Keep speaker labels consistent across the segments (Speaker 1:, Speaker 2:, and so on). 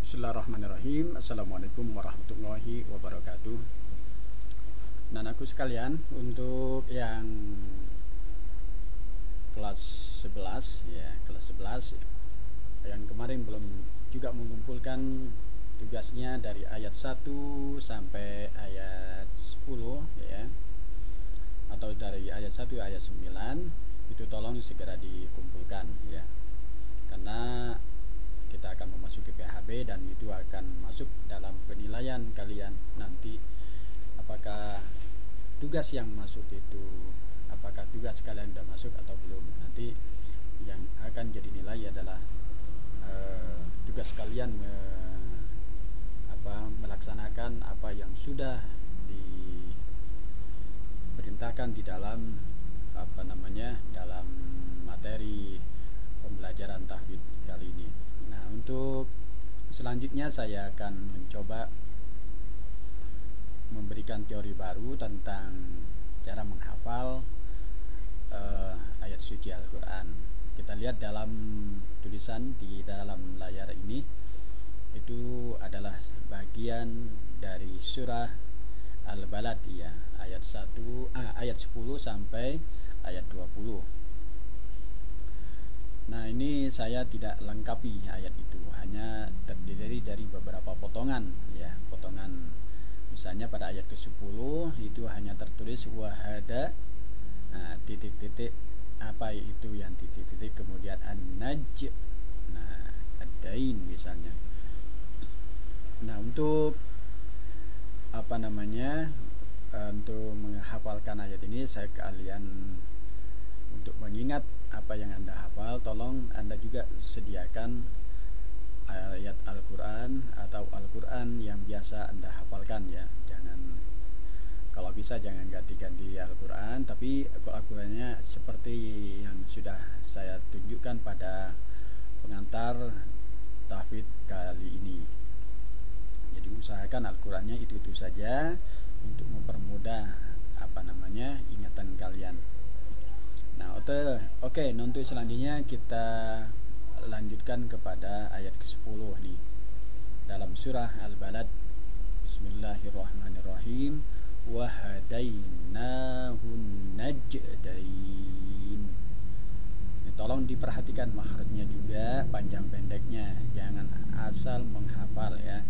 Speaker 1: Bismillahirrahmanirrahim. Assalamualaikum warahmatullahi wabarakatuh. Anakku sekalian, untuk yang kelas 11 ya, kelas 11 yang kemarin belum juga mengumpulkan tugasnya dari ayat 1 sampai ayat 10 ya, atau dari ayat 1 ayat 9, itu tolong segera dikumpulkan ya, karena kita akan memasuki PHB dan itu akan masuk dalam penilaian kalian nanti, apakah tugas yang masuk itu, apakah tugas kalian sudah masuk atau belum. Nanti yang akan jadi nilai adalah tugas kalian melaksanakan apa yang sudah diperintahkan di dalam dalam materi pembelajaran tahfidz kali ini. Nah, untuk selanjutnya saya akan mencoba memberikan teori baru tentang cara menghafal ayat suci Al-Quran. Kita lihat dalam tulisan di dalam layar ini, itu adalah bagian dari surah Al-Balad ya, ayat 10 sampai ayat 20. Nah, ini saya tidak lengkapi ayat itu, hanya terdiri dari beberapa potongan ya, potongan. Misalnya pada ayat ke-10 itu hanya tertulis wahada, titik-titik, apa itu yang titik-titik, kemudian an-naj, ad-dain misalnya. Nah, untuk untuk menghafalkan ayat ini, saya kalian untuk mengingat apa yang Anda hafal, tolong Anda juga sediakan ayat Al-Quran atau Al-Quran yang biasa Anda hafalkan ya. Kalau bisa jangan ganti-ganti Al-Quran, tapi Al-Qurannya seperti yang sudah saya tunjukkan pada pengantar tahfidz kali ini. Jadi usahakan Al-Qurannya itu saja untuk mempermudah ingatan kalian. Nah, oke, untuk selanjutnya kita lanjutkan kepada ayat ke-10 nih. Dalam surah Al-Balad, Bismillahirrahmanirrahim, wa hadainahun najdain. Ini tolong diperhatikan makhrajnya juga, panjang pendeknya, jangan asal menghafal ya.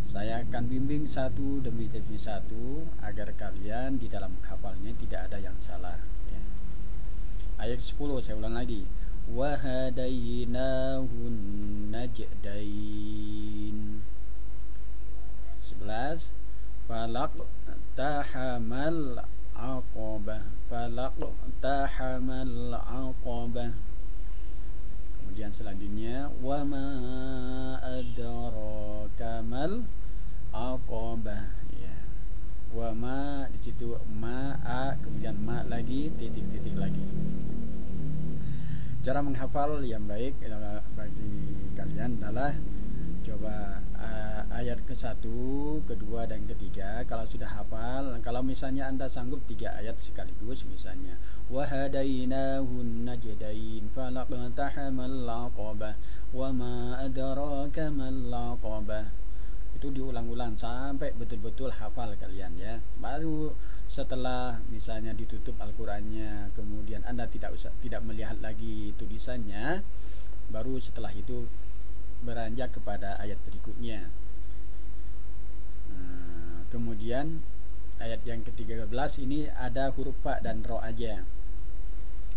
Speaker 1: Saya akan bimbing satu demi satu agar kalian di dalam menghafalnya tidak ada yang salah ya. Ayat 10 saya ulang lagi. Wa hadainahun najdain. 11. Falaqtahamal aqabah. Kemudian selanjutnya wa ma adraka mal aqabah ya. Wa ma, di situ ma, kemudian ma lagi, titik-titik lagi. Cara menghafal yang baik bagi kalian adalah coba ayat ke-1, kedua dan ketiga. Kalau sudah hafal, kalau misalnya Anda sanggup 3 ayat sekaligus, misalnya wa hadainahun najdain falaqtahamal aqabah wa ma adraka mal aqabah. Itu diulang-ulang sampai betul-betul hafal kalian ya. Baru setelah misalnya ditutup Al-Qur'annya, kemudian Anda tidak melihat lagi tulisannya, baru setelah itu beranjak kepada ayat berikutnya. Kemudian ayat yang ke-13 ini ada huruf fa dan ro aja.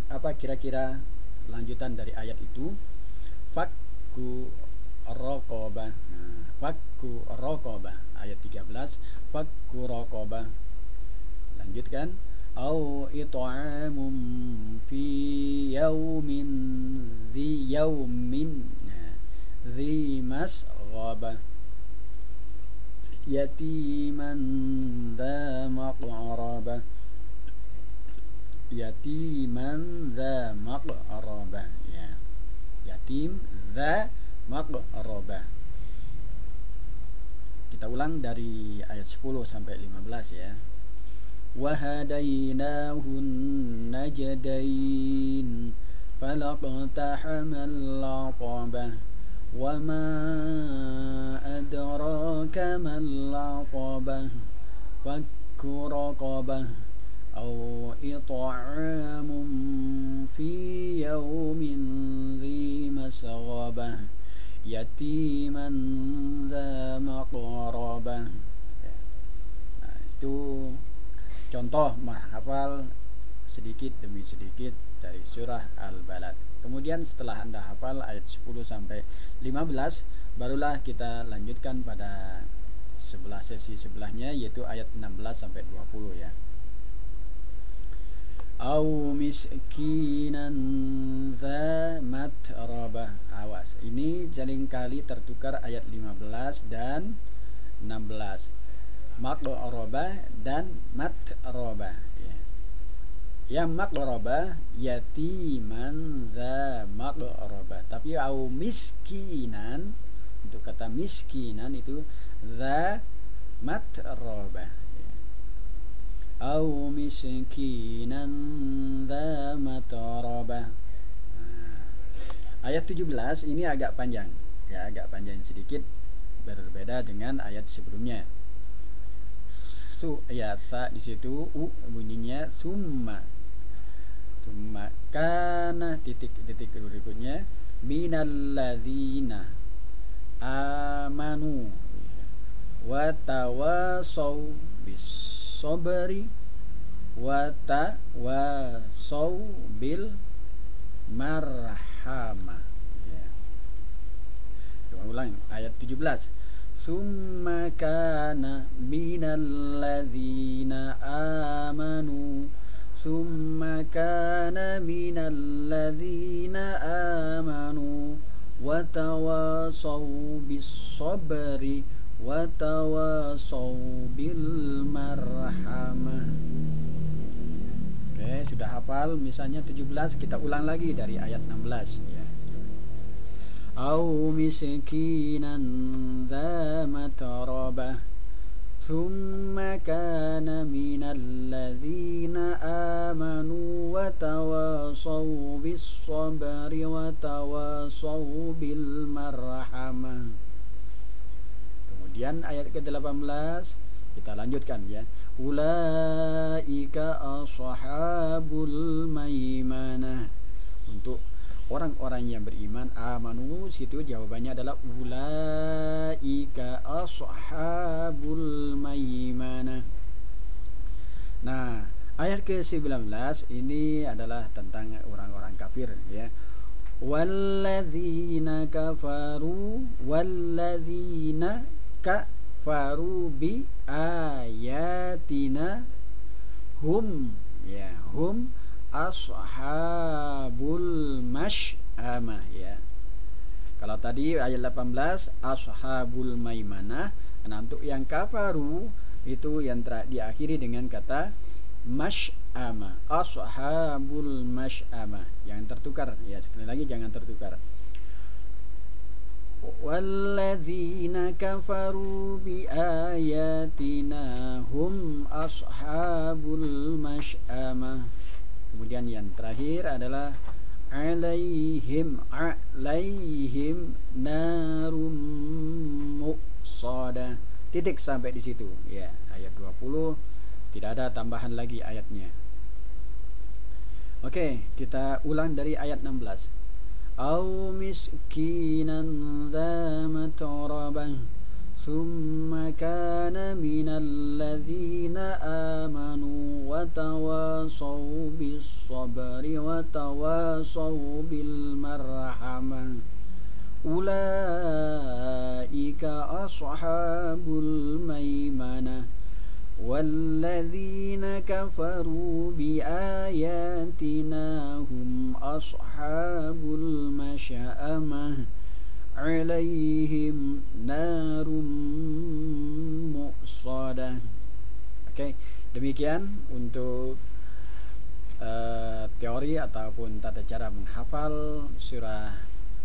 Speaker 1: Apa kira-kira lanjutan dari ayat itu? Fakku raqabah. Fakku raqabah ayat 13, fakku raqabah. Lanjutkan, au it'amum fi yaumin dzi masghaba yatiman dza maqraba. Yatiman dza maqraba ya. Yatim dza maqraba. Kita ulang dari ayat 10 sampai 15 ya. Wa hadainahun najdain falaqtahamal aqabah Wa ma adraka mal 'aqabah. Fakku raqabah aw it'amun fi yawmin dhi masghabah yatiman dha maqrabah. Nah, itu contoh menghafal sedikit demi sedikit dari surah Al-Balad. Kemudian setelah Anda hafal ayat 10 sampai 15, barulah kita lanjutkan pada sebelah sesi sebelahnya, yaitu ayat 16 sampai 20 ya. Au miskinan za matrabah. Awas, ini seringkali tertukar ayat 15 dan 16. Maqrabah dan matrabah ya. Yang maqrabah yatiman za maqrabah. Tapi au miskinan, untuk kata miskinan itu za matrabah ya. Au miskinan za matrabah. Ayat 17 ini agak panjang ya, agak panjang sedikit, berbeda dengan ayat sebelumnya. Ya, sa di situ bunyinya summa kana titik berikutnya minalladzina amanu wa tawasaw bis sabri wa tawasaw bil marhamah ya. Ulang ayat 17. Summa kana minalladzina amanu Summa kana minalladzina amanu wa tawasaw bis sabri wa tawasaw bil marhamah. Oke, sudah hafal misalnya 17, kita ulang lagi dari ayat 16 ya. Au miskinan dha matrabah Thumma kana minal ladzina amanu wa tawasaw bis sabri wa tawasaw bil marhamah. Kemudian ayat ke-18 kita lanjutkan ya. Ulaika ashabul maimanah. Untuk orang-orang yang beriman, amanu, situ jawabannya adalah ulaika ashabul maimanah. Nah, ayat ke-19 ini adalah tentang orang-orang kafir ya. Walladzina kafaru bi ayatina hum ashabul mash'amah ya. Kalau tadi ayat 18 ashabul maimanah, nah untuk yang kafaru itu yang diakhiri dengan kata mash'amah, ashabul mash'amah. Jangan tertukar ya, sekali lagi jangan tertukar. Walladzina kafaru bi ayatina hum ashabul mash'amah. Kemudian yang terakhir adalah alaihim narum muqsadah. Titik sampai di situ ya. Ayat 20 tidak ada tambahan lagi ayatnya. Oke, kita ulang dari ayat 16. Au miskinan dza matrabah Thumma kana minal ladzina amanu wa tawasaw bis sabri wa tawasaw bil marhamah. Ulaika ashabul maimanah walladzina kafaru bi ayatina hum ashabul masy'amah alaihim narum muqsadah. Oke, demikian untuk teori ataupun tata cara menghafal surah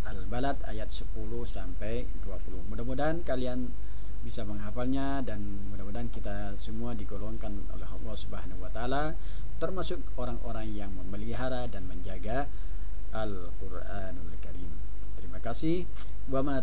Speaker 1: Al-Balad ayat 10 sampai 20. Mudah-mudahan kalian bisa menghafalnya dan mudah-mudahan kita semua digolongkan oleh Allah Subhanahu wa taala termasuk orang-orang yang memelihara dan menjaga Al-Qur'anul Karim. Terima kasih. Wa ma